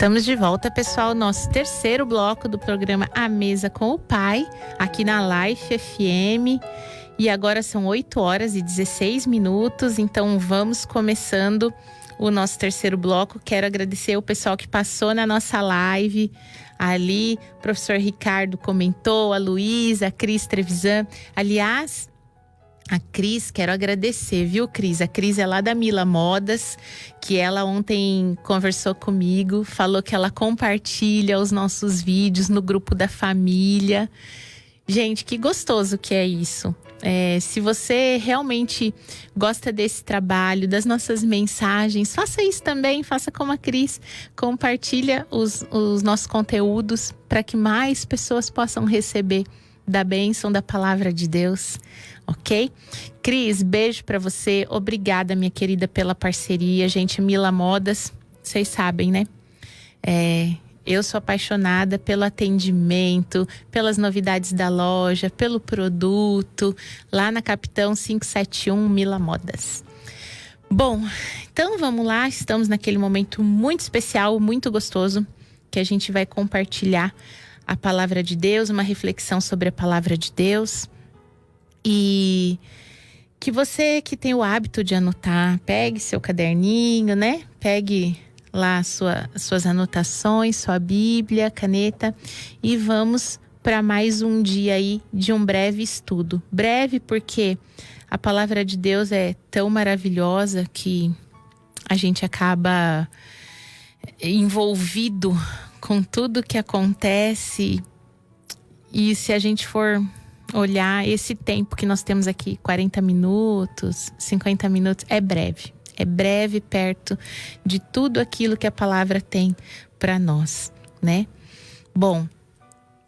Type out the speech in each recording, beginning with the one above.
Estamos de volta, pessoal, nosso terceiro bloco do programa A Mesa com o Pai, aqui na Life FM. E agora são 8h16, então vamos começando o nosso terceiro bloco. Quero agradecer o pessoal que passou na nossa live ali. O professor Ricardo comentou, a Luísa, a Cris Trevisan. Aliás, a Cris, quero agradecer, viu, Cris? A Cris é lá da Mila Modas, que ela ontem conversou comigo, falou que ela compartilha os nossos vídeos no grupo da família. Gente, que gostoso que é isso. Se você realmente gosta desse trabalho, das nossas mensagens, faça isso também, faça como a Cris. Compartilha os nossos conteúdos para que mais pessoas possam receber da bênção da palavra de Deus, ok? Cris, beijo pra você, obrigada, minha querida, pela parceria. Gente, Mila Modas, vocês sabem, né? Eu sou apaixonada pelo atendimento, pelas novidades da loja, pelo produto, lá na Capitão 571 Mila Modas. Bom, então vamos lá, estamos naquele momento muito especial, muito gostoso, que a gente vai compartilhar a palavra de Deus, uma reflexão sobre a palavra de Deus. E que você que tem o hábito de anotar, pegue seu caderninho, né? Pegue lá suas anotações, sua Bíblia, caneta, e vamos para mais um dia aí de um breve estudo. Breve porque a palavra de Deus é tão maravilhosa que a gente acaba envolvido com tudo que acontece. E se a gente for olhar esse tempo que nós temos aqui, 40 minutos, 50 minutos, é breve. É breve perto de tudo aquilo que a palavra tem para nós, né? Bom,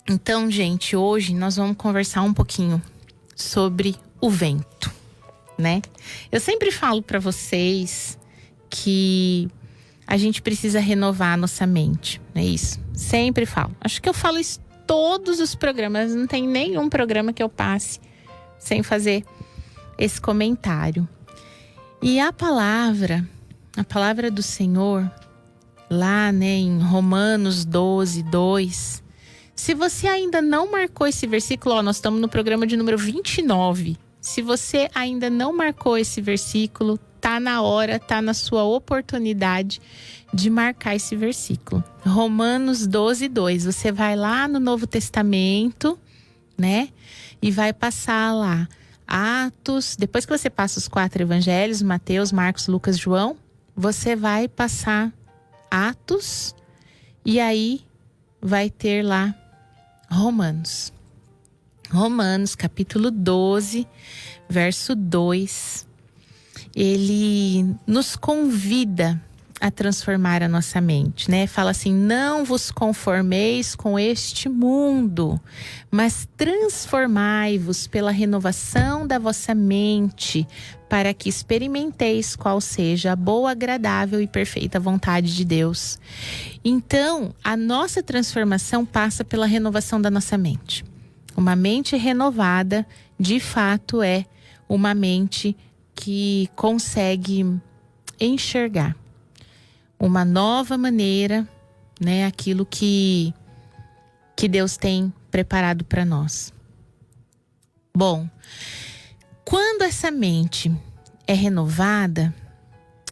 então, gente, hoje nós vamos conversar um pouquinho sobre o vento, né? Eu sempre falo para vocês que a gente precisa renovar a nossa mente, não é isso? Sempre falo. Acho que eu falo isso em todos os programas, não tem nenhum programa que eu passe sem fazer esse comentário. E a palavra do Senhor, lá, né, em Romanos 12, 2, se você ainda não marcou esse versículo, nós estamos no programa de número 29. Se você ainda não marcou esse versículo, tá na hora, tá na sua oportunidade de marcar esse versículo. Romanos 12, 2. Você vai lá no Novo Testamento, né? E vai passar lá Atos. Depois que você passa os 4 evangelhos, Mateus, Marcos, Lucas, João, você vai passar Atos e aí vai ter lá Romanos. Romanos, capítulo 12, verso 2. Ele nos convida a transformar a nossa mente, né? Fala assim: não vos conformeis com este mundo, mas transformai-vos pela renovação da vossa mente, para que experimenteis qual seja a boa, agradável e perfeita vontade de Deus. Então, a nossa transformação passa pela renovação da nossa mente. Uma mente renovada, de fato, é uma mente que consegue enxergar uma nova maneira, né, aquilo que Deus tem preparado para nós. Bom, quando essa mente é renovada,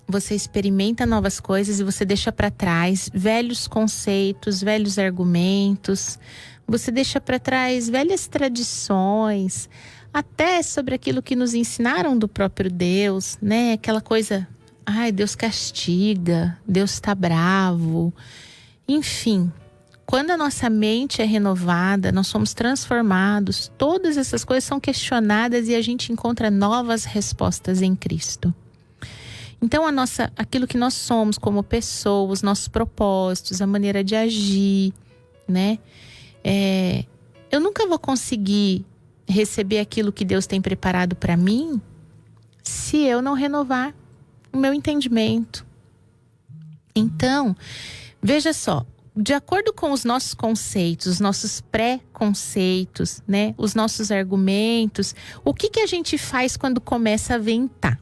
você experimenta novas coisas e você deixa para trás velhos conceitos, velhos argumentos, você deixa para trás velhas tradições, até sobre aquilo que nos ensinaram do próprio Deus, né? Aquela coisa, Deus castiga, Deus está bravo. Enfim, quando a nossa mente é renovada, nós somos transformados, todas essas coisas são questionadas e a gente encontra novas respostas em Cristo. Então aquilo que nós somos como pessoas, nossos propósitos, a maneira de agir, né? Eu nunca vou conseguir receber aquilo que Deus tem preparado para mim se eu não renovar o meu entendimento. Então, veja só, de acordo com os nossos conceitos, os nossos pré-conceitos, né, os nossos argumentos, o que a gente faz quando começa a ventar?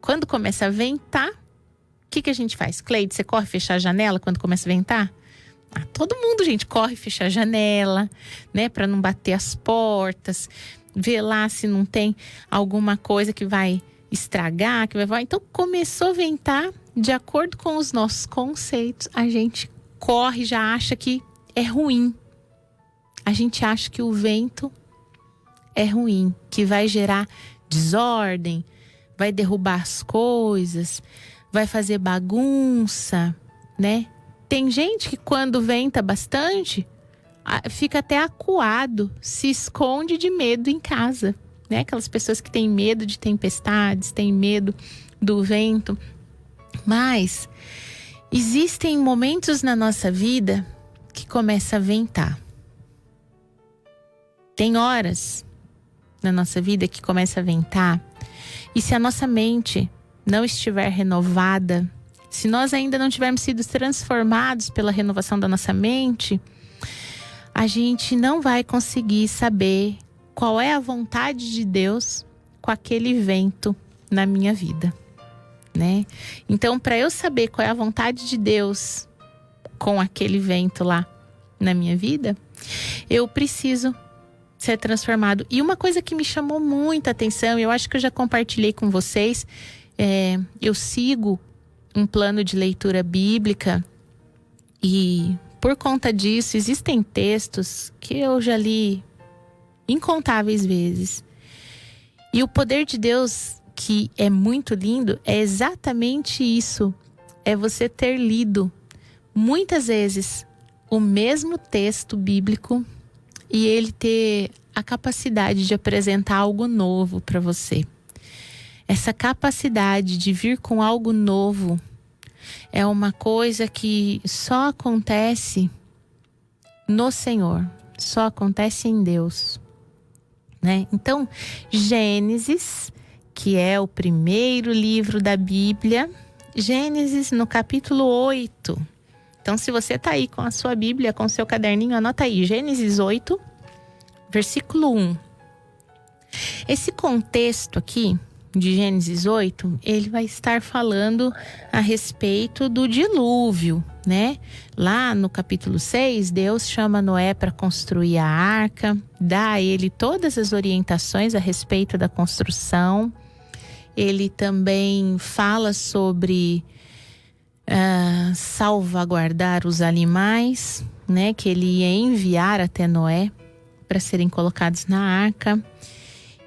Quando começa a ventar, que a gente faz? Cleide, você corre fechar a janela quando começa a ventar? Todo mundo, gente, corre fechar a janela, né? Para não bater as portas, ver lá se não tem alguma coisa que vai estragar, que vai... Então, começou a ventar, de acordo com os nossos conceitos, a gente corre, já acha que é ruim. A gente acha que o vento é ruim, que vai gerar desordem, vai derrubar as coisas, vai fazer bagunça, né? Tem gente que quando venta bastante, fica até acuado, se esconde de medo em casa, né? Aquelas pessoas que têm medo de tempestades, têm medo do vento. Mas existem momentos na nossa vida que começa a ventar. Tem horas na nossa vida que começa a ventar. E se a nossa mente não estiver renovada, se nós ainda não tivermos sido transformados pela renovação da nossa mente, a gente não vai conseguir saber qual é a vontade de Deus com aquele vento na minha vida, né? Então, para eu saber qual é a vontade de Deus com aquele vento lá na minha vida, eu preciso ser transformado. E uma coisa que me chamou muita atenção, eu acho que eu já compartilhei com vocês, eu sigo um plano de leitura bíblica e por conta disso existem textos que eu já li incontáveis vezes. E o poder de Deus, que é muito lindo, é exatamente isso. É você ter lido muitas vezes o mesmo texto bíblico e ele ter a capacidade de apresentar algo novo para você. Essa capacidade de vir com algo novo é uma coisa que só acontece no Senhor, só acontece em Deus, né? Então, Gênesis, que é o primeiro livro da Bíblia, Gênesis no capítulo 8. Então, se você está aí com a sua Bíblia, com o seu caderninho, anota aí, Gênesis 8, versículo 1. Esse contexto aqui de Gênesis 8, ele vai estar falando a respeito do dilúvio, né? Lá no capítulo 6, Deus chama Noé para construir a arca, dá a ele todas as orientações a respeito da construção. Ele também fala sobre salvaguardar os animais, né? Que ele ia enviar até Noé para serem colocados na arca.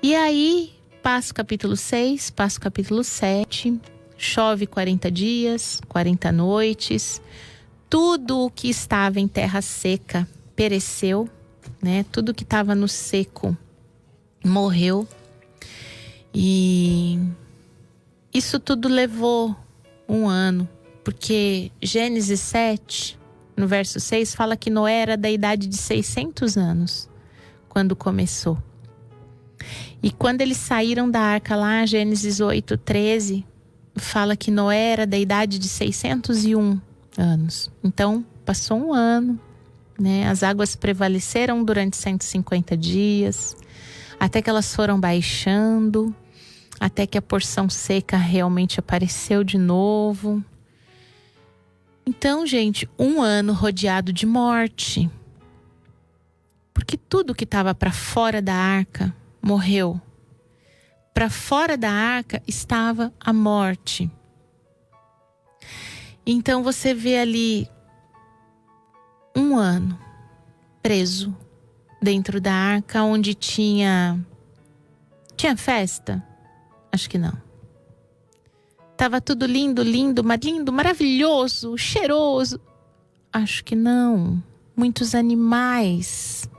E aí passa o capítulo 6, passa o capítulo 7, chove 40 dias, 40 noites, tudo o que estava em terra seca pereceu, né? Tudo que estava no seco morreu. E isso tudo levou um ano, porque Gênesis 7, no verso 6, fala que Noé era da idade de 600 anos, quando começou. E quando eles saíram da arca lá, Gênesis 8, 13, fala que Noé era da idade de 601 anos. Então, passou um ano, né? As águas prevaleceram durante 150 dias, até que elas foram baixando, até que a porção seca realmente apareceu de novo. Então, gente, um ano rodeado de morte. Porque tudo que estava para fora da arca morreu. Para fora da arca estava a morte. Então você vê ali um ano preso dentro da arca, onde tinha festa? Acho que não. Tava tudo lindo, lindo, maravilhoso, cheiroso? Acho que não. Muitos animais.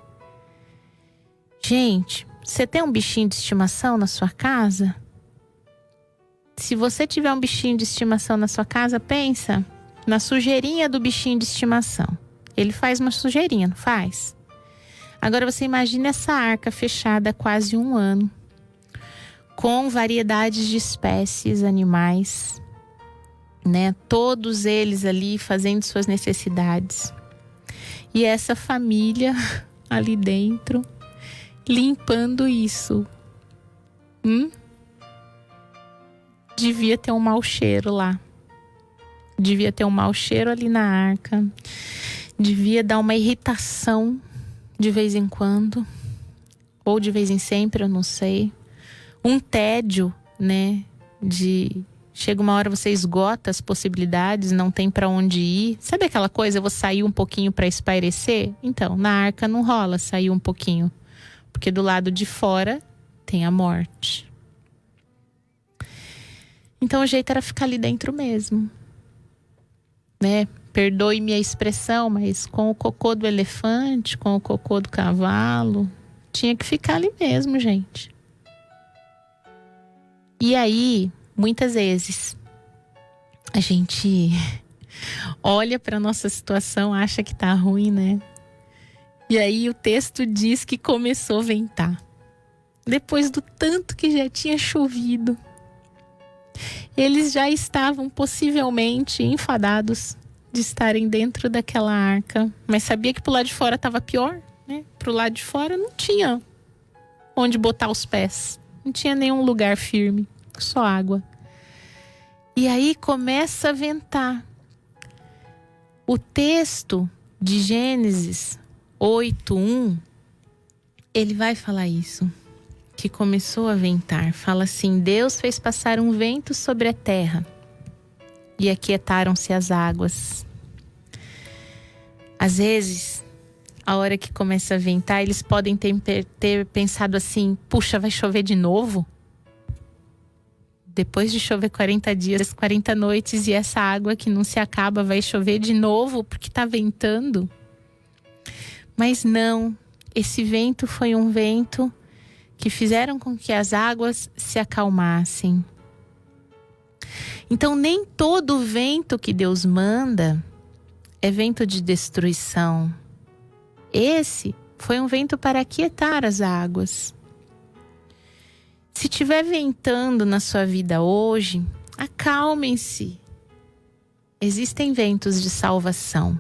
Gente, você tem um bichinho de estimação na sua casa? Se você tiver um bichinho de estimação na sua casa, pensa na sujeirinha do bichinho de estimação. Ele faz uma sujeirinha, não faz? Agora você imagina essa arca fechada há quase um ano, com variedades de espécies, animais, né? Todos eles ali fazendo suas necessidades. E essa família ali dentro, limpando isso. Devia ter um mau cheiro lá. devia ter um mau cheiro ali na arca, devia dar uma irritação de vez em quando, ou de vez em sempre, eu não sei. Um tédio, né? Chega uma hora, você esgota as possibilidades, não tem pra onde ir. Sabe aquela coisa, eu vou sair um pouquinho pra espairecer? Então, na arca não rola sair um pouquinho, porque do lado de fora tem a morte. Então o jeito era ficar ali dentro mesmo, né? Perdoe-me a expressão, mas com o cocô do elefante, com o cocô do cavalo, tinha que ficar ali mesmo, gente. E aí, muitas vezes, a gente olha para nossa situação, acha que tá ruim, né? E aí o texto diz que começou a ventar. Depois do tanto que já tinha chovido. Eles já estavam possivelmente enfadados de estarem dentro daquela arca. Mas sabia que pro lado de fora estava pior, né? Pro lado de fora não tinha onde botar os pés. Não tinha nenhum lugar firme. Só água. E aí começa a ventar. O texto de Gênesis 8:1, ele vai falar isso. Que começou a ventar. Fala assim: Deus fez passar um vento sobre a terra e aquietaram-se as águas. Às vezes, a hora que começa a ventar, eles podem ter pensado assim: puxa, vai chover de novo? Depois de chover 40 dias, 40 noites, e essa água que não se acaba vai chover de novo porque tá ventando? Mas não, esse vento foi um vento que fizeram com que as águas se acalmassem. Então, nem todo vento que Deus manda é vento de destruição. Esse foi um vento para aquietar as águas. Se estiver ventando na sua vida hoje, acalmem-se. Existem ventos de salvação.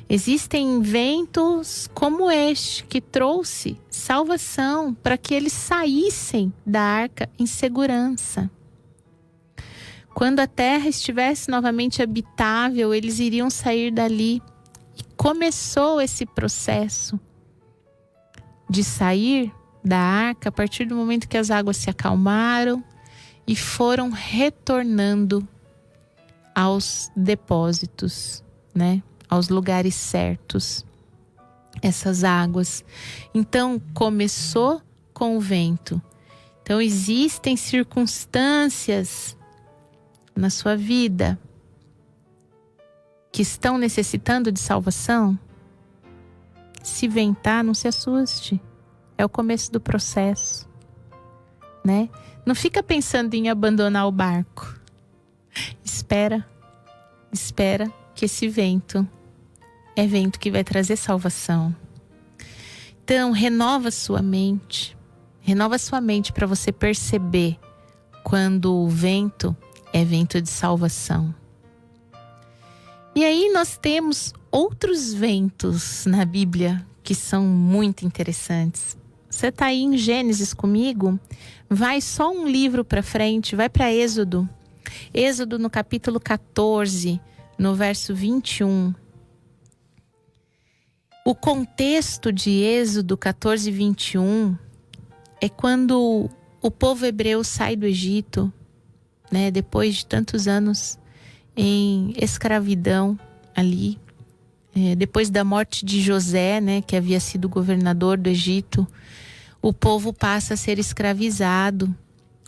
Existem ventos como este que trouxe salvação para que eles saíssem da arca em segurança. Quando a terra estivesse novamente habitável, eles iriam sair dali. E começou esse processo de sair da arca a partir do momento que as águas se acalmaram e foram retornando aos depósitos, né? Aos lugares certos, essas águas. Então, começou com o vento. Então, existem circunstâncias na sua vida que estão necessitando de salvação. Se ventar, não se assuste. É o começo do processo, né? Não fica pensando em abandonar o barco. Espera que esse vento é vento que vai trazer salvação. Então, renova sua mente para você perceber quando o vento é vento de salvação. E aí nós temos outros ventos na Bíblia que são muito interessantes. Você está aí em Gênesis comigo? Vai só um livro para frente, vai para Êxodo. Êxodo no capítulo 14, no verso 21. O contexto de Êxodo 14, 21 é quando o povo hebreu sai do Egito, né, depois de tantos anos em escravidão ali, depois da morte de José, né, que havia sido governador do Egito, o povo passa a ser escravizado.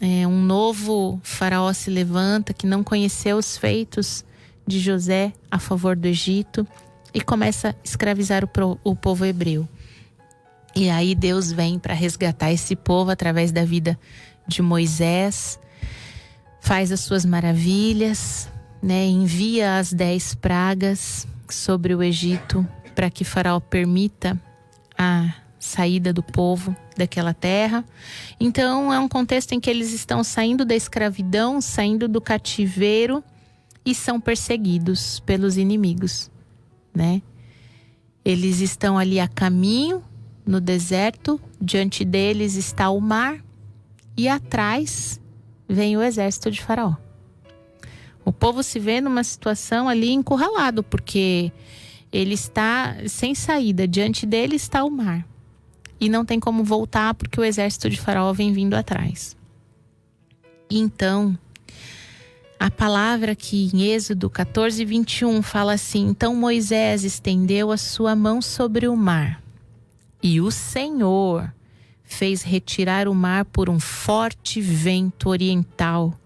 Um novo faraó se levanta que não conheceu os feitos de José a favor do Egito e começa a escravizar o povo hebreu. E aí Deus vem para resgatar esse povo através da vida de Moisés, faz as suas maravilhas, né? Envia as 10 pragas sobre o Egito para que Faraó permita a saída do povo daquela terra. Então é um contexto em que eles estão saindo da escravidão, saindo do cativeiro e são perseguidos pelos inimigos, né? Eles estão ali a caminho no deserto, diante deles está o mar e atrás vem o exército de Faraó. O povo se vê numa situação ali encurralado, porque ele está sem saída. Diante dele está o mar. E não tem como voltar porque o exército de Faraó vem vindo atrás. E então, a palavra aqui em Êxodo 14, 21 fala assim: então Moisés estendeu a sua mão sobre o mar, e o Senhor fez retirar o mar por um forte vento oriental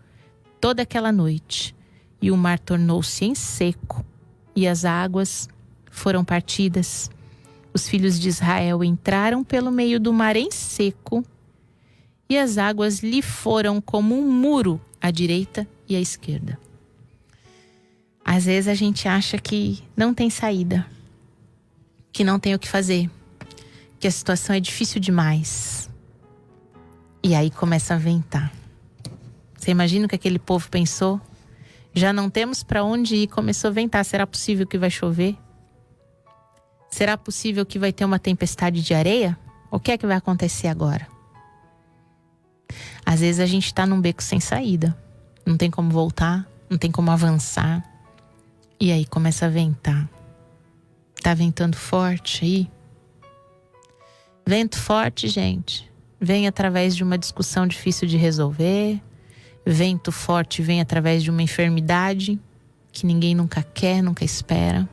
toda aquela noite. E o mar tornou-se em seco, e as águas foram partidas. Os filhos de Israel entraram pelo meio do mar em seco, e as águas lhe foram como um muro à direita e à esquerda. Às vezes a gente acha que não tem saída, que não tem o que fazer, que a situação é difícil demais. E aí começa a ventar. Você imagina o que aquele povo pensou? Já não temos para onde ir, começou a ventar. Será possível que vai chover? Será possível que vai ter uma tempestade de areia? O que é que vai acontecer agora? Às vezes a gente está num beco sem saída. Não tem como voltar, não tem como avançar. E aí começa a ventar. Tá ventando forte aí? Vento forte, gente, vem através de uma discussão difícil de resolver. Vento forte vem através de uma enfermidade que ninguém nunca quer, nunca espera.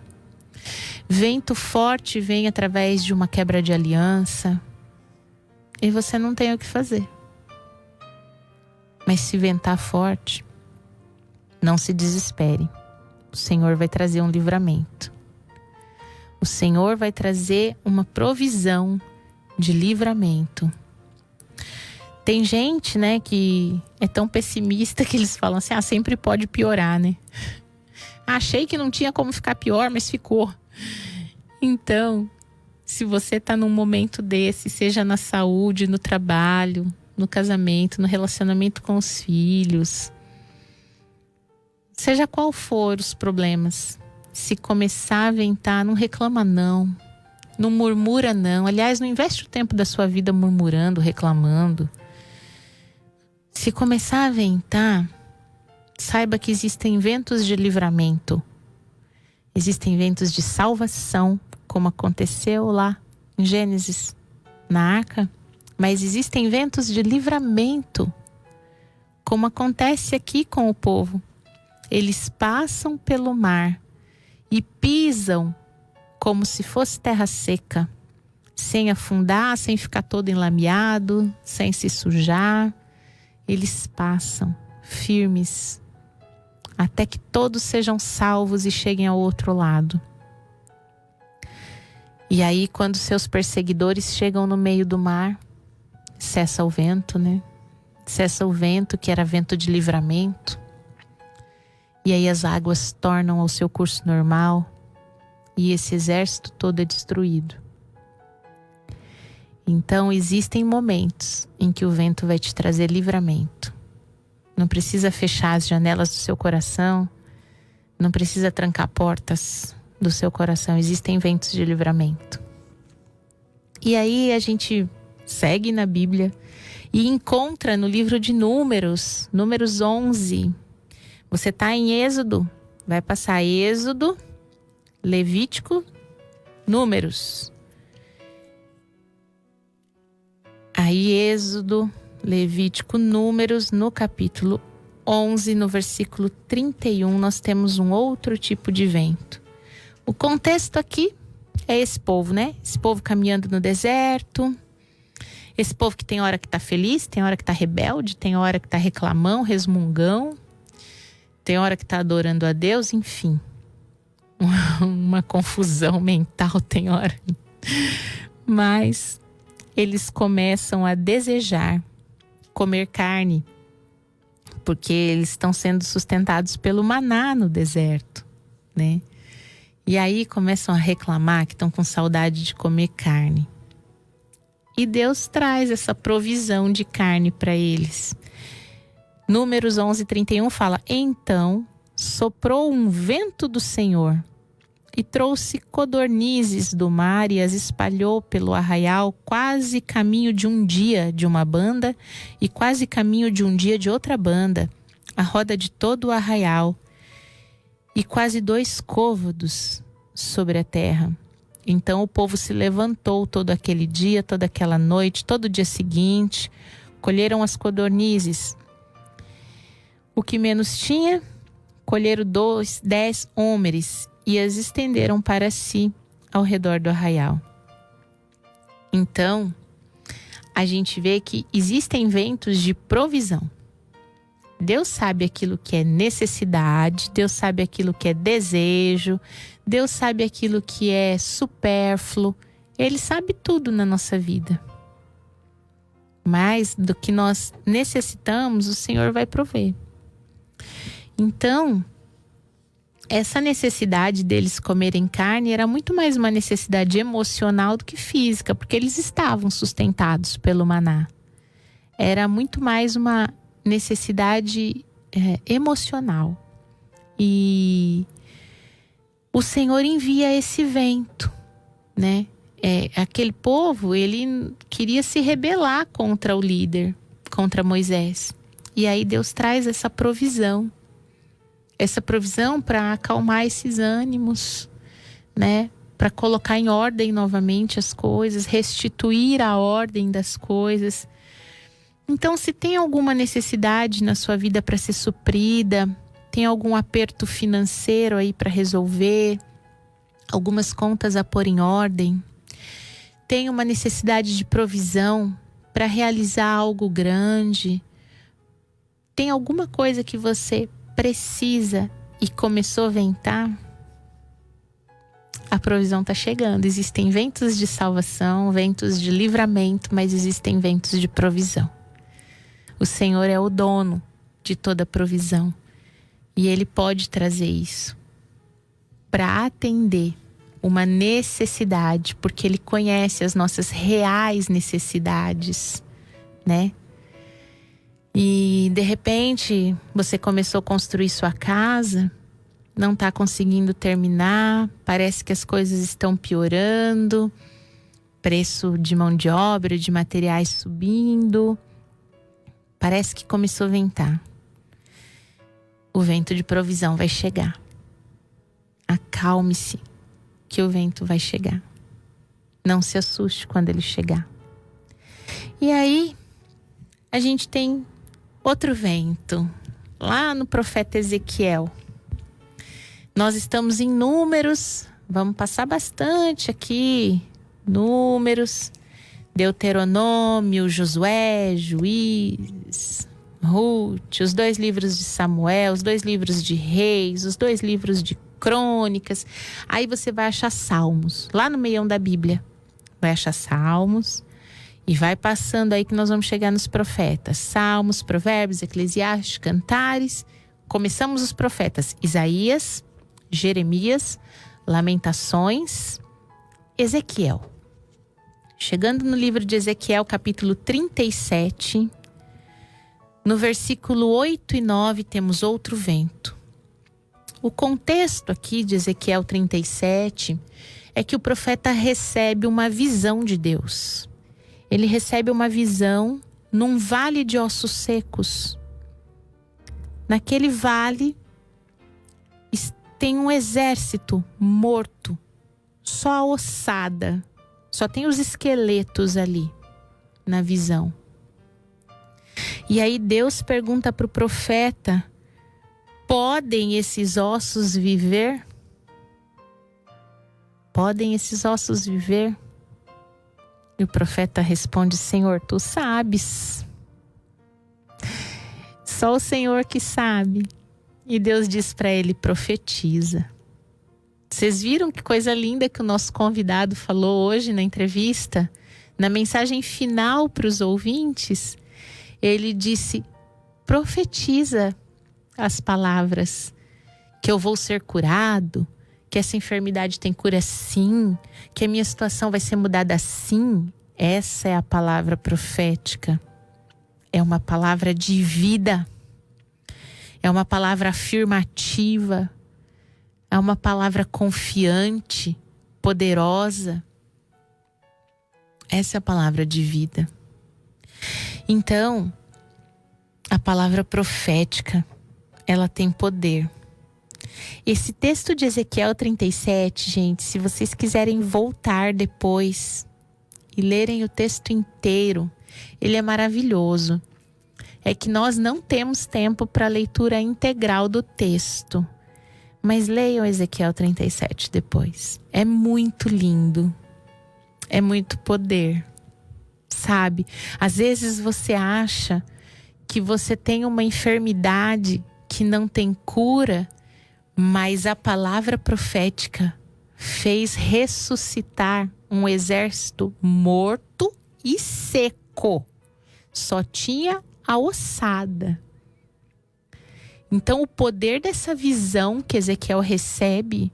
Vento forte vem através de uma quebra de aliança. E você não tem o que fazer. Mas se ventar forte, não se desespere. O Senhor vai trazer um livramento. O Senhor vai trazer uma provisão de livramento. Tem gente, né, que é tão pessimista que eles falam assim: sempre pode piorar, né? Achei que não tinha como ficar pior, mas ficou. Então, se você tá num momento desse, seja na saúde, no trabalho, no casamento, no relacionamento com os filhos, seja qual for os problemas, se começar a ventar, não reclama não, não murmura não. Aliás, não investe o tempo da sua vida murmurando, reclamando. Se começar a ventar, saiba que existem ventos de livramento. Existem ventos de salvação, como aconteceu lá em Gênesis, na arca. Mas existem ventos de livramento, como acontece aqui com o povo. Eles passam pelo mar e pisam como se fosse terra seca, sem afundar, sem ficar todo enlameado, sem se sujar. Eles passam firmes até que todos sejam salvos e cheguem ao outro lado. E aí, quando seus perseguidores chegam no meio do mar, cessa o vento, né? Cessa o vento, que era vento de livramento. E aí as águas tornam ao seu curso normal e esse exército todo é destruído. Então existem momentos em que o vento vai te trazer livramento. Não precisa fechar as janelas do seu coração, não precisa trancar portas do seu coração. Existem ventos de livramento. E aí a gente segue na Bíblia e encontra no livro de Números, Números 11. Você está em Êxodo, vai passar Êxodo, Levítico, Números. Aí Êxodo, Levítico, Números, no capítulo 11, no versículo 31, nós temos um outro tipo de vento. O contexto aqui é esse povo, né? Esse povo caminhando no deserto. Esse povo que tem hora que tá feliz, tem hora que tá rebelde, tem hora que tá reclamão, resmungão. Tem hora que tá adorando a Deus, enfim. Uma confusão mental tem hora. Mas eles começam a desejar comer carne, porque eles estão sendo sustentados pelo maná no deserto, né? E aí começam a reclamar que estão com saudade de comer carne. E Deus traz essa provisão de carne para eles. Números 11, 31 fala: então soprou um vento do Senhor e trouxe codornizes do mar e as espalhou pelo arraial, quase caminho de um dia de uma banda e quase caminho de um dia de outra banda, a roda de todo o arraial, e quase 2 côvados sobre a terra. Então o povo se levantou todo aquele dia, toda aquela noite, todo o dia seguinte, colheram as codornizes. O que menos tinha, colheram 10 hómeres e as estenderam para si ao redor do arraial. Então, a gente vê que existem ventos de provisão. Deus sabe aquilo que é necessidade, Deus sabe aquilo que é desejo, Deus sabe aquilo que é supérfluo. Ele sabe tudo na nossa vida. Mas do que nós necessitamos, o Senhor vai prover. Então, essa necessidade deles comerem carne era muito mais uma necessidade emocional do que física, porque eles estavam sustentados pelo maná. Era muito mais uma necessidade emocional. E o Senhor envia esse vento, né? Aquele povo, ele queria se rebelar contra o líder, contra Moisés. E aí Deus traz essa provisão para acalmar esses ânimos, né? Para colocar em ordem novamente as coisas, restituir a ordem das coisas. Então, se tem alguma necessidade na sua vida para ser suprida, tem algum aperto financeiro aí para resolver, algumas contas a pôr em ordem, tem uma necessidade de provisão para realizar algo grande, tem alguma coisa que você precisa e começou a ventar, a provisão está chegando. Existem ventos de salvação, ventos de livramento, mas existem ventos de provisão. O Senhor é o dono de toda provisão e Ele pode trazer isso para atender uma necessidade, porque Ele conhece as nossas reais necessidades, né? E de repente você começou a construir sua casa, não está conseguindo terminar, parece que as coisas estão piorando, preço de mão de obra, de materiais subindo, parece que começou a ventar. O vento de provisão vai chegar. Acalme-se, que o vento vai chegar. Não se assuste quando ele chegar. E aí, a gente tem outro vento, lá no profeta Ezequiel. Nós estamos em Números, vamos passar bastante aqui. Números, Deuteronômio, Josué, Juízes, Ruth, os 2 livros de Samuel, os 2 livros de Reis, os 2 livros de Crônicas. Aí você vai achar Salmos, lá no meião da Bíblia. Vai achar Salmos. E vai passando aí que nós vamos chegar nos profetas. Salmos, Provérbios, Eclesiastes, Cantares. Começamos os profetas. Isaías, Jeremias, Lamentações, Ezequiel. Chegando no livro de Ezequiel, capítulo 37, no versículo 8 e 9, temos outro vento. O contexto aqui de Ezequiel 37 é que o profeta recebe uma visão de Deus. Ele recebe uma visão num vale de ossos secos. Naquele vale tem um exército morto, só a ossada, só tem os esqueletos ali na visão. E aí Deus pergunta para o profeta: podem esses ossos viver? Podem esses ossos viver? E o profeta responde: Senhor, tu sabes. Só o Senhor que sabe. E Deus diz para ele: profetiza. Vocês viram que coisa linda que o nosso convidado falou hoje na entrevista? Na mensagem final para os ouvintes, ele disse: profetiza as palavras, que eu vou ser curado, que essa enfermidade tem cura sim, que a minha situação vai ser mudada sim. Essa é a palavra profética. É uma palavra de vida. É uma palavra afirmativa. É uma palavra confiante, poderosa. Essa é a palavra de vida. Então, a palavra profética, ela tem poder. Esse texto de Ezequiel 37, gente, se vocês quiserem voltar depois e lerem o texto inteiro, ele é maravilhoso. É que nós não temos tempo para a leitura integral do texto. Mas leiam Ezequiel 37 depois. É muito lindo. É muito poder. Sabe? Às vezes você acha que você tem uma enfermidade que não tem cura, mas a palavra profética fez ressuscitar um exército morto e seco. Só tinha a ossada. Então o poder dessa visão que Ezequiel recebe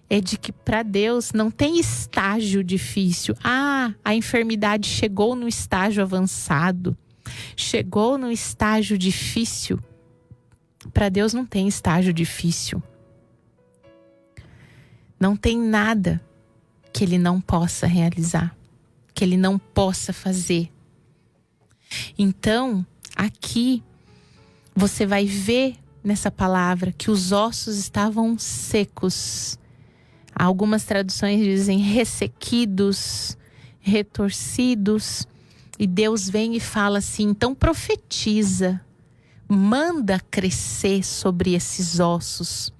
é de que para Deus não tem estágio difícil. A enfermidade chegou no estágio avançado, chegou no estágio difícil. Para Deus não tem estágio difícil. Não tem nada que Ele não possa realizar, que Ele não possa fazer. Então, aqui você vai ver nessa palavra que os ossos estavam secos. Algumas traduções dizem ressequidos, retorcidos. E Deus vem e fala assim: então profetiza, manda crescer sobre esses ossos,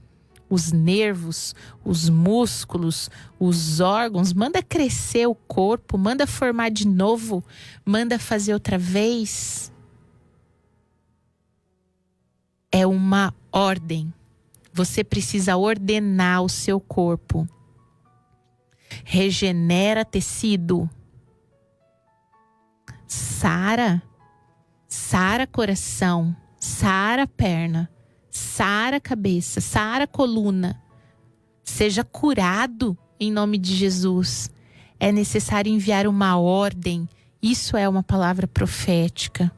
os nervos, os músculos, os órgãos, manda crescer o corpo, manda formar de novo, manda fazer outra vez. É uma ordem. Você precisa ordenar o seu corpo. Regenera tecido. Sara coração. Sara perna. Sara cabeça. Sara coluna. Seja curado em nome de Jesus. É necessário enviar uma ordem. Isso é uma palavra profética.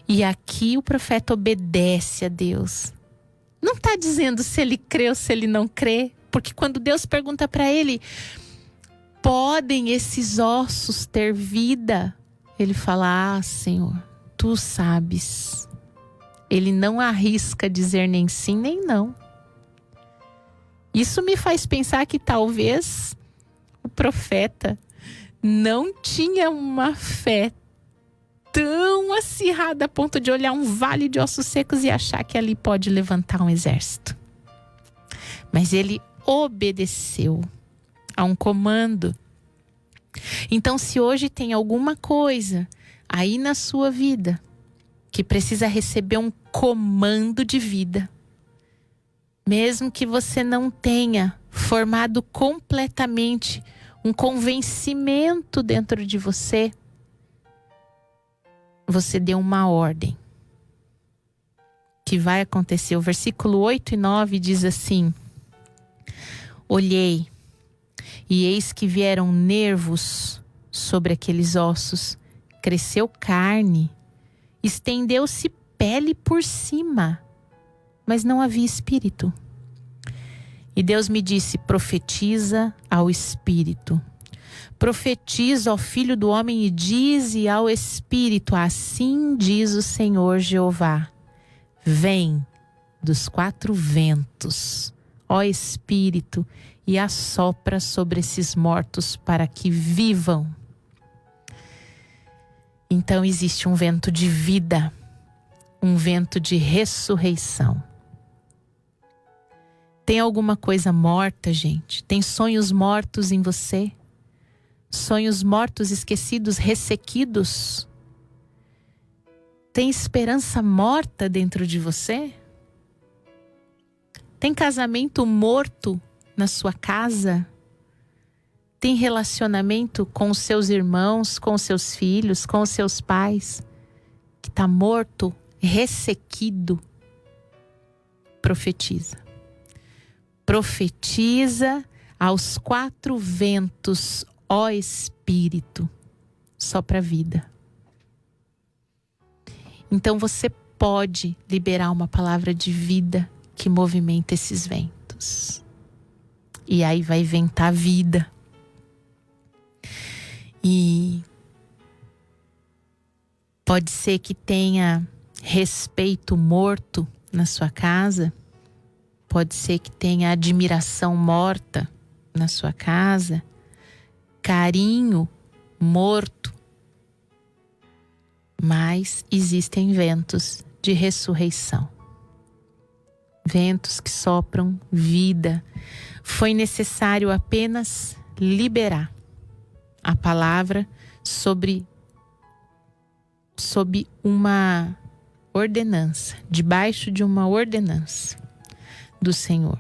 E aqui o profeta obedece a Deus. Não está dizendo se ele crê ou se ele não crê. Porque quando Deus pergunta para ele: podem esses ossos ter vida? Ele fala: Senhor, tu sabes. Ele não arrisca dizer nem sim nem não. Isso me faz pensar que talvez o profeta não tinha uma fé tão acirrada a ponto de olhar um vale de ossos secos e achar que ali pode levantar um exército. Mas ele obedeceu a um comando. Então, se hoje tem alguma coisa aí na sua vida que precisa receber um comando de vida, mesmo que você não tenha formado completamente um convencimento dentro de você, você deu uma ordem que vai acontecer. O versículo 8 e 9 diz assim: olhei, e eis que vieram nervos sobre aqueles ossos, cresceu carne, estendeu-se pele por cima, mas não havia espírito. E Deus me disse: profetiza ao espírito. Profetiza ao filho do homem e dize ao espírito: assim diz o Senhor Jeová: vem dos quatro ventos, ó espírito, e assopra sobre esses mortos para que vivam. Então existe um vento de vida, um vento de ressurreição. Tem alguma coisa morta, gente? Tem sonhos mortos em você? Sonhos mortos, esquecidos, ressequidos? Tem esperança morta dentro de você? Tem casamento morto na sua casa? Tem relacionamento com os seus irmãos, com os seus filhos, com os seus pais que está morto, ressequido? Profetiza. Profetiza aos quatro ventos, ó Espírito, sopra a vida. Então você pode liberar uma palavra de vida que movimenta esses ventos. E aí vai ventar vida. E pode ser que tenha respeito morto na sua casa, Pode ser que tenha admiração morta na sua casa, carinho morto. Mas existem ventos de ressurreição. Ventos que sopram vida. Foi necessário apenas liberar a palavra sob uma ordenança, debaixo de uma ordenança do Senhor.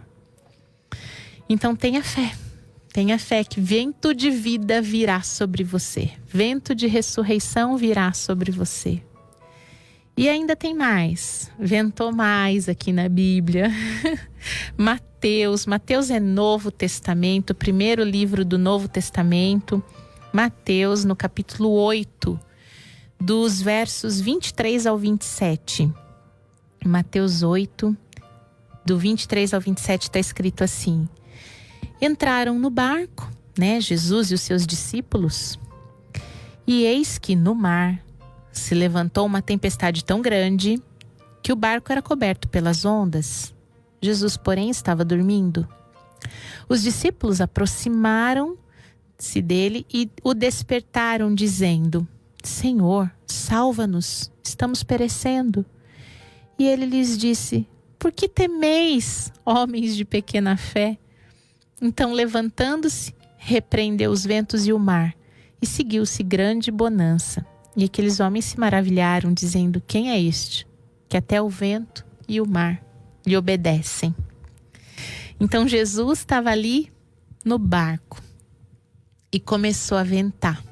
Então tenha fé que vento de vida virá sobre você, vento de ressurreição virá sobre você. E ainda tem mais, ventou mais aqui na Bíblia. Mateus é Novo Testamento, primeiro livro do Novo Testamento. Mateus, no capítulo 8, dos versos 23 ao 27. Mateus 8, do 23 ao 27, está escrito assim: entraram no barco, Jesus e os seus discípulos, e eis que no mar se levantou uma tempestade tão grande que o barco era coberto pelas ondas. Jesus, porém, estava dormindo. Os discípulos aproximaram-se dele e o despertaram, dizendo: Senhor, salva-nos, estamos perecendo. E ele lhes disse: por que temeis, homens de pequena fé? Então, levantando-se, repreendeu os ventos e o mar, e seguiu-se grande bonança. E aqueles homens se maravilharam, dizendo: quem é este, que até o vento e o mar lhe obedecem? Então Jesus estava ali no barco e começou a ventar.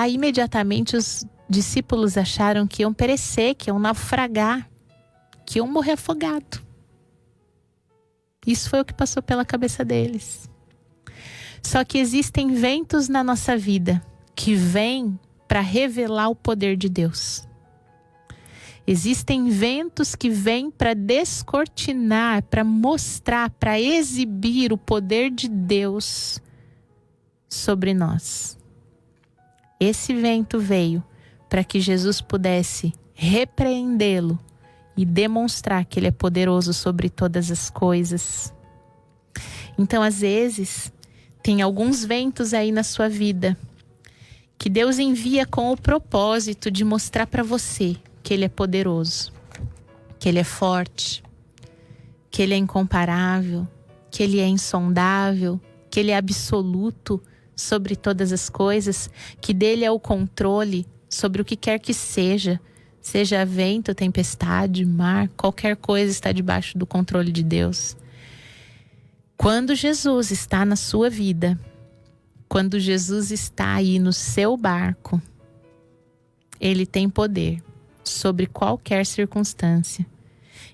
E imediatamente os discípulos acharam que iam perecer, que iam naufragar, que iam morrer afogados. Isso foi o que passou pela cabeça deles. Só que existem ventos na nossa vida que vêm para revelar o poder de Deus. Existem ventos que vêm para descortinar, para mostrar, para exibir o poder de Deus sobre nós. Esse vento veio para que Jesus pudesse repreendê-lo e demonstrar que ele é poderoso sobre todas as coisas. Então, às vezes, tem alguns ventos aí na sua vida que Deus envia com o propósito de mostrar para você que ele é poderoso, que ele é forte, que ele é incomparável, que ele é insondável, que ele é absoluto sobre todas as coisas, que dele é o controle sobre o que quer que seja vento, tempestade, mar, qualquer coisa está debaixo do controle de Deus. Quando Jesus está na sua vida, quando Jesus está aí no seu barco, ele tem poder sobre qualquer circunstância.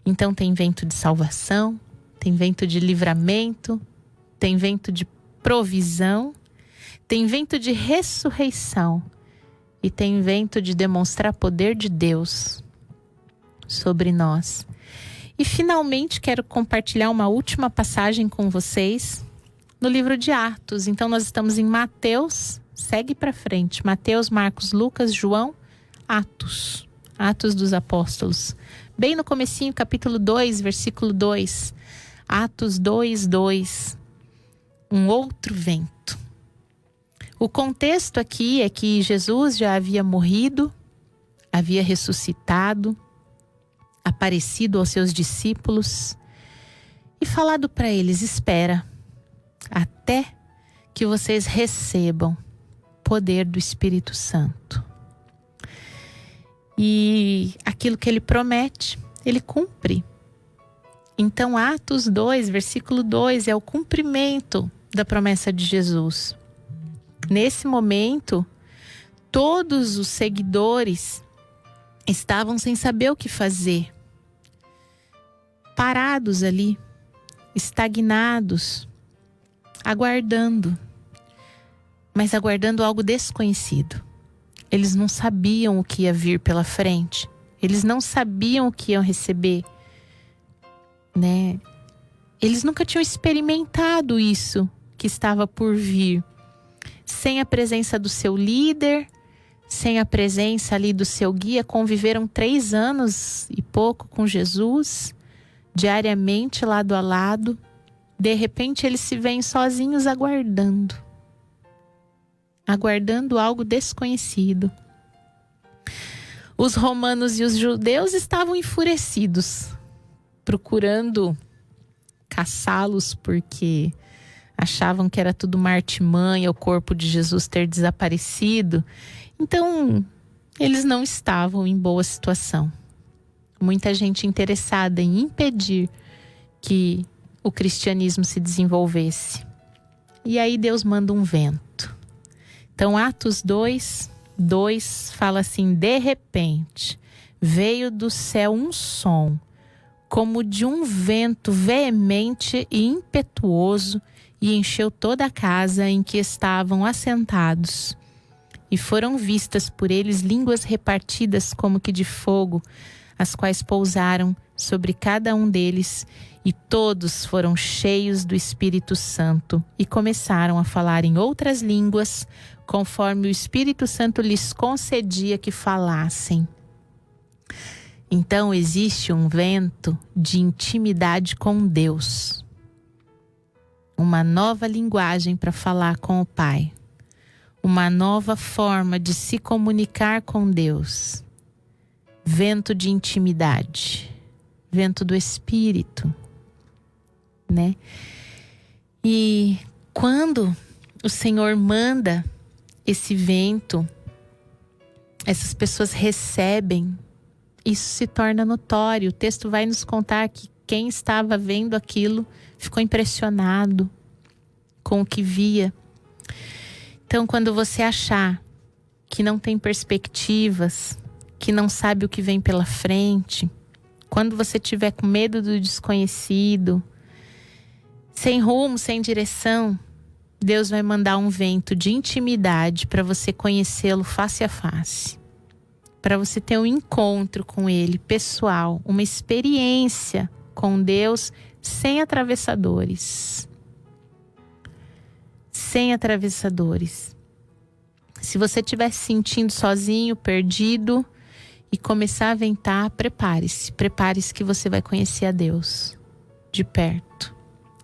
Então tem vento de salvação, tem vento de livramento, tem vento de provisão, tem vento de ressurreição e tem vento de demonstrar poder de Deus sobre nós. E finalmente quero compartilhar uma última passagem com vocês no livro de Atos. Então nós estamos em Mateus, segue para frente, Mateus, Marcos, Lucas, João, Atos dos Apóstolos. Bem no comecinho, capítulo 2, versículo 2. Atos 2, 2. Um outro vento. O contexto aqui é que Jesus já havia morrido, havia ressuscitado, aparecido aos seus discípulos e falado para eles: espera até que vocês recebam poder do Espírito Santo. E aquilo que ele promete, ele cumpre. Então Atos 2, versículo 2 é o cumprimento da promessa de Jesus. Nesse momento, todos os seguidores estavam sem saber o que fazer, parados ali, estagnados, aguardando, mas aguardando algo desconhecido. Eles não sabiam o que ia vir pela frente, eles não sabiam o que iam receber, né? Eles nunca tinham experimentado isso que estava por vir. Sem a presença do seu líder, sem a presença ali do seu guia, conviveram 3 anos e pouco com Jesus, diariamente lado a lado. De repente eles se veem sozinhos aguardando algo desconhecido. Os romanos e os judeus estavam enfurecidos, procurando caçá-los porque achavam que era tudo uma artimanha, o corpo de Jesus ter desaparecido. Então, eles não estavam em boa situação. Muita gente interessada em impedir que o cristianismo se desenvolvesse. E aí Deus manda um vento. Então, Atos 2:2 fala assim: de repente, veio do céu um som, como de um vento veemente e impetuoso, e encheu toda a casa em que estavam assentados. E foram vistas por eles línguas repartidas como que de fogo, as quais pousaram sobre cada um deles, e todos foram cheios do Espírito Santo e começaram a falar em outras línguas, conforme o Espírito Santo lhes concedia que falassem. Então existe um vento de intimidade com Deus. Uma nova linguagem para falar com o Pai. Uma nova forma de se comunicar com Deus. Vento de intimidade. Vento do Espírito, né? E quando o Senhor manda esse vento, essas pessoas recebem, isso se torna notório. O texto vai nos contar que quem estava vendo aquilo ficou impressionado com o que via. Então, quando você achar que não tem perspectivas, que não sabe o que vem pela frente, quando você tiver com medo do desconhecido, sem rumo, sem direção, Deus vai mandar um vento de intimidade para você conhecê-lo face a face. Para você ter um encontro com Ele pessoal, uma experiência com Deus sem atravessadores. Sem atravessadores. Se você estiver se sentindo sozinho, perdido e começar a ventar, prepare-se. Prepare-se que você vai conhecer a Deus de perto.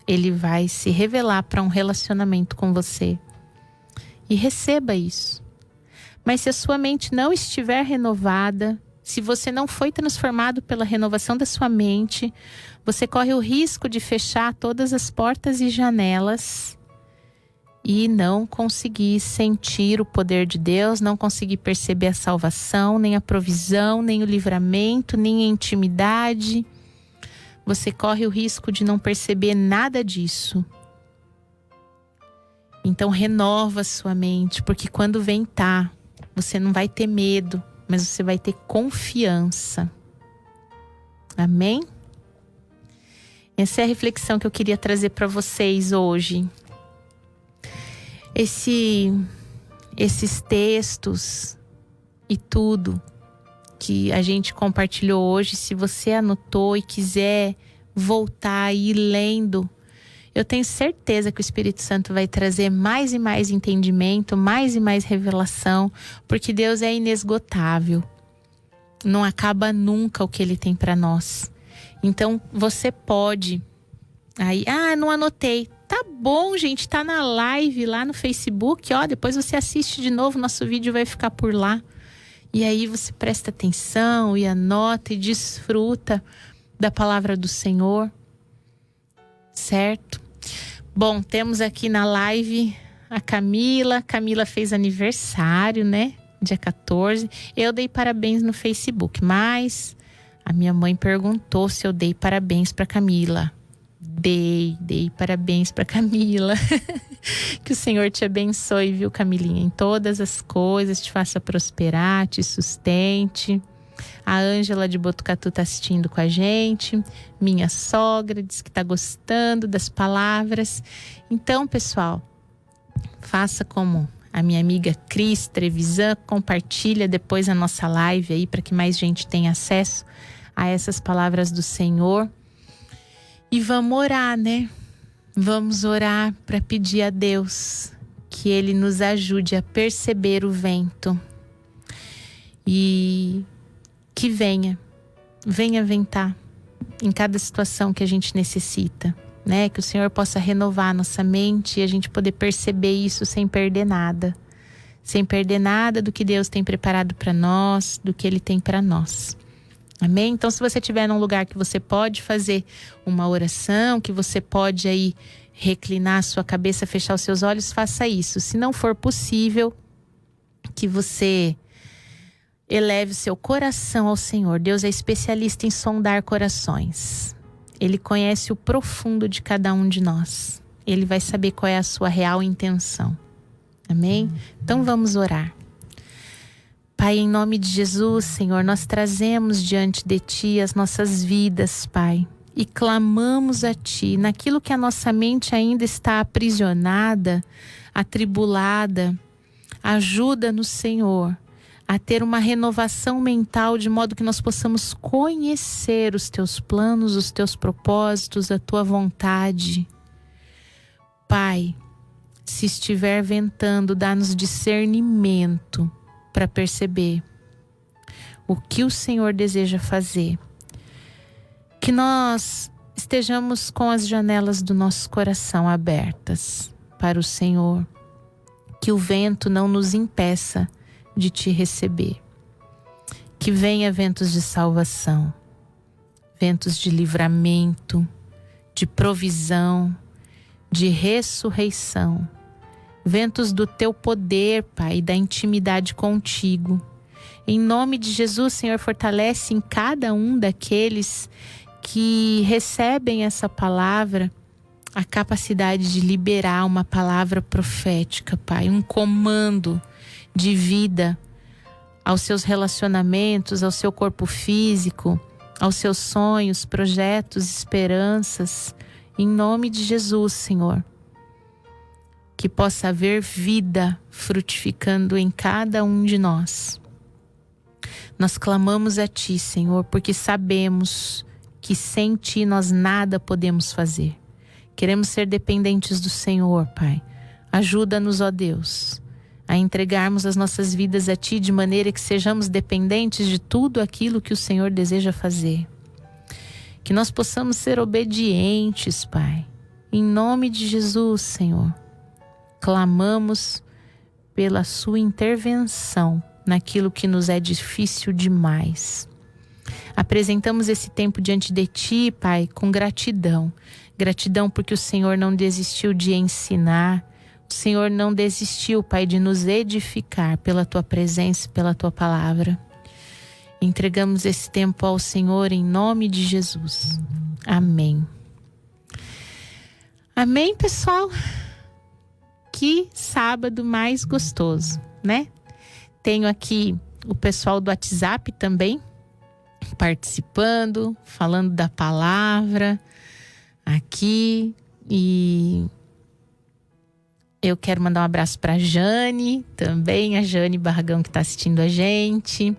Ele vai se revelar para um relacionamento com você. E receba isso. Mas se a sua mente não estiver renovada, se você não foi transformado pela renovação da sua mente, você corre o risco de fechar todas as portas e janelas e não conseguir sentir o poder de Deus, não conseguir perceber a salvação, nem a provisão, nem o livramento, nem a intimidade. Você corre o risco de não perceber nada disso. Então renova a sua mente, porque quando ventar, você não vai ter medo, mas você vai ter confiança. Amém? Essa é a reflexão que eu queria trazer para vocês hoje. Esses textos e tudo que a gente compartilhou hoje, se você anotou e quiser voltar e ir lendo, eu tenho certeza que o Espírito Santo vai trazer mais e mais entendimento, mais e mais revelação, porque Deus é inesgotável. Não acaba nunca o que Ele tem para nós. Então você pode... Aí, não anotei. Tá bom, gente, tá na live lá no Facebook, ó, depois você assiste de novo, nosso vídeo vai ficar por lá. E aí você presta atenção e anota e desfruta da palavra do Senhor, certo? Bom, temos aqui na live a Camila. Camila fez aniversário, né? Dia 14. Eu dei parabéns no Facebook, mas a minha mãe perguntou se eu dei parabéns para Camila. Dei parabéns para Camila. Que o Senhor te abençoe, viu, Camilinha? Em todas as coisas, te faça prosperar, te sustente. A Ângela de Botucatu está assistindo com a gente. Minha sogra diz que está gostando das palavras. Então, pessoal, faça como a minha amiga Cris Trevisan, compartilha depois a nossa live aí para que mais gente tenha acesso a essas palavras do Senhor. E vamos orar, né? Vamos orar para pedir a Deus que Ele nos ajude a perceber o vento. E que venha ventar, em cada situação que a gente necessita, né? Que o Senhor possa renovar a nossa mente e a gente poder perceber isso sem perder nada. Sem perder nada do que Deus tem preparado para nós, do que Ele tem para nós. Amém? Então, se você estiver num lugar que você pode fazer uma oração, que você pode aí reclinar a sua cabeça, fechar os seus olhos, faça isso. Se não for possível, que você eleve o seu coração ao Senhor. Deus é especialista em sondar corações. Ele conhece o profundo de cada um de nós. Ele vai saber qual é a sua real intenção. Amém? Então vamos orar. Pai, em nome de Jesus, Senhor, nós trazemos diante de Ti as nossas vidas, Pai, e clamamos a Ti naquilo que a nossa mente ainda está aprisionada, atribulada. Ajuda-nos, Senhor, a ter uma renovação mental de modo que nós possamos conhecer os Teus planos, os Teus propósitos, a Tua vontade. Pai, se estiver ventando, dá-nos discernimento para perceber o que o Senhor deseja fazer. Que nós estejamos com as janelas do nosso coração abertas para o Senhor. Que o vento não nos impeça de Te receber. Que venha ventos de salvação, ventos de livramento, de provisão, de ressurreição. Ventos do Teu poder, Pai, da intimidade contigo. Em nome de Jesus, Senhor, fortalece em cada um daqueles que recebem essa palavra a capacidade de liberar uma palavra profética, Pai, um comando de vida aos seus relacionamentos, ao seu corpo físico, aos seus sonhos, projetos, esperanças. Em nome de Jesus, Senhor. Que possa haver vida frutificando em cada um de nós. Nós clamamos a Ti, Senhor, porque sabemos que sem Ti nós nada podemos fazer. Queremos ser dependentes do Senhor, Pai. Ajuda-nos, ó Deus, a entregarmos as nossas vidas a Ti de maneira que sejamos dependentes de tudo aquilo que o Senhor deseja fazer. Que nós possamos ser obedientes, Pai. Em nome de Jesus, Senhor. Clamamos pela Sua intervenção naquilo que nos é difícil demais. Apresentamos esse tempo diante de Ti, Pai, com gratidão. Gratidão porque o Senhor não desistiu de ensinar. O Senhor não desistiu, Pai, de nos edificar pela Tua presença, pela Tua palavra. Entregamos esse tempo ao Senhor em nome de Jesus. Amém. Amém, pessoal? Que sábado mais gostoso, né? Tenho aqui o pessoal do WhatsApp também participando, falando da palavra aqui. E eu quero mandar um abraço para a Jane também, a Jane Barragão que está assistindo a gente.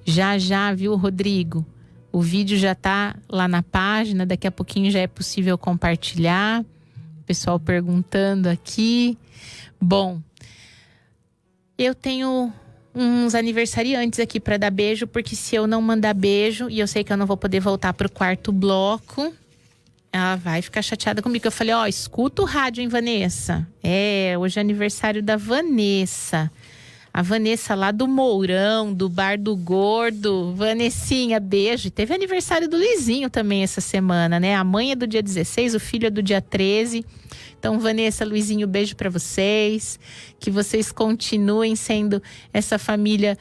Já, viu, Rodrigo? O vídeo já tá lá na página, daqui a pouquinho já é possível compartilhar. Pessoal perguntando aqui. Bom, eu tenho uns aniversariantes aqui para dar beijo, porque se eu não mandar beijo, e eu sei que eu não vou poder voltar pro quarto bloco, ela vai ficar chateada comigo. Eu falei, escuta o rádio, hein, Vanessa? Hoje é aniversário da Vanessa. A Vanessa lá do Mourão, do Bar do Gordo. Vanessinha, beijo. E teve aniversário do Luizinho também essa semana, né? A mãe é do dia 16, o filho é do dia 13. Então, Vanessa, Luizinho, beijo pra vocês. Que vocês continuem sendo essa família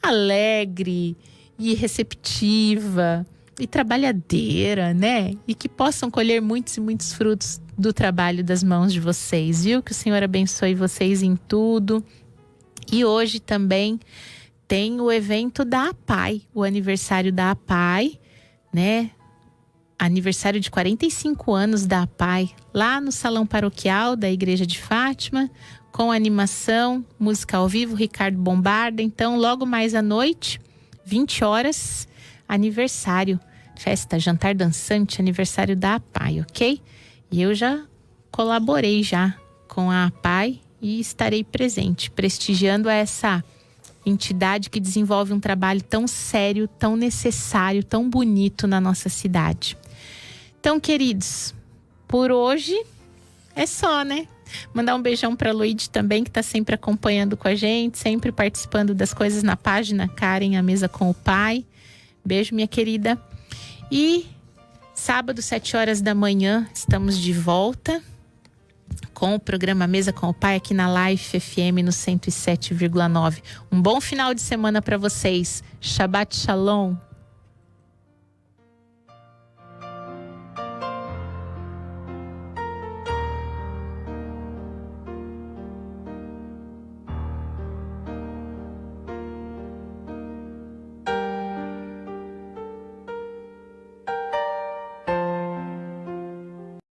alegre e receptiva e trabalhadeira, né? E que possam colher muitos e muitos frutos do trabalho das mãos de vocês, viu? Que o Senhor abençoe vocês em tudo. E hoje também tem o evento da APAI, o aniversário da APAI, né? Aniversário de 45 anos da APAI, lá no Salão Paroquial da Igreja de Fátima, com animação, música ao vivo, Ricardo Bombarda. Então, logo mais à noite, 20 horas, aniversário, festa, jantar dançante, aniversário da APAI, ok? E eu já colaborei já com a APAI e estarei presente, prestigiando essa entidade que desenvolve um trabalho tão sério, tão necessário, tão bonito na nossa cidade. Então, queridos, por hoje é só, né? Mandar um beijão para a Luíde também, que está sempre acompanhando com a gente, sempre participando das coisas na página Karen, a Mesa com o Pai. Beijo, minha querida. E sábado, 7 horas da manhã, estamos de volta com o programa Mesa com o Pai aqui na Life FM no 107,9. Um bom final de semana para vocês. Shabbat Shalom.